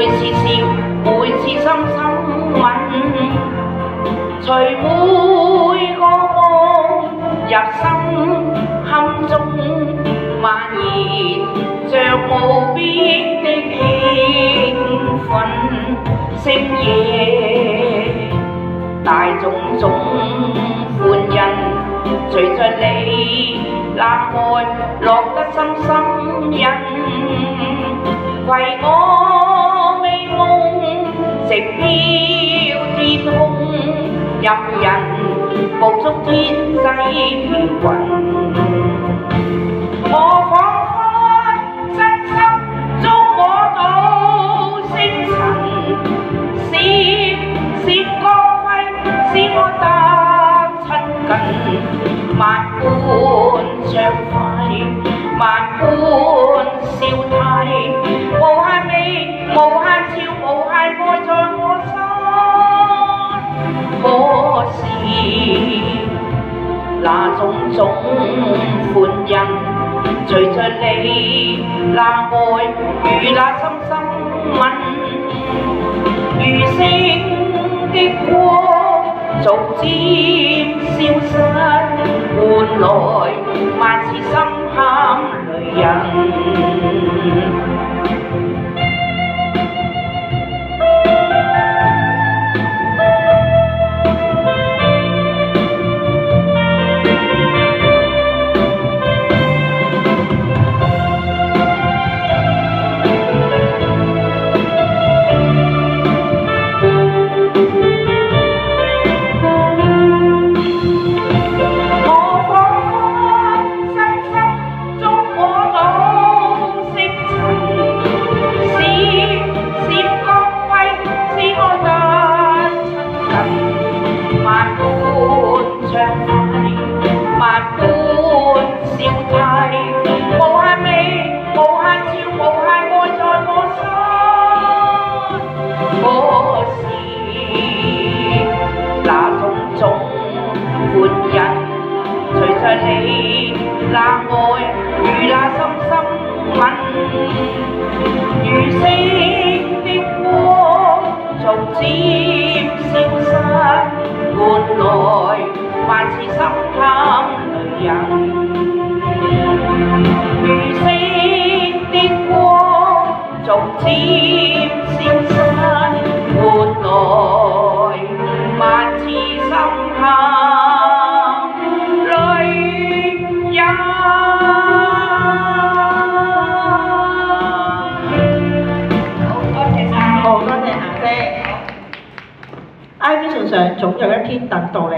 每次笑，每次深深吻，隨每個夢入心坎中蔓延，着無邊的興奮星夜，大眾歡欣，隨着你那愛落得深深印，為我美夢直飄天空，任人捕捉天際飄雲。我彷彿真心觸摸到星塵，閃光輝使我得親近，萬般暢快，萬般笑態，無限美，無限俏，無限愛在我心。可是那種歡欣，隨着你那愛與那深深吻，如星的光逐漸消失，換來萬次心坎淚人。萬般笑態，無限美，無限俏，無限愛在我心。可是那種歡欣，隨着你那愛與那深深吻，如星的光逐漸消失，換來萬次心坎淚人。如星的光逐漸消失，換來萬次心坎淚人。好，多謝霞姐。I V 仲上總有一天等到你。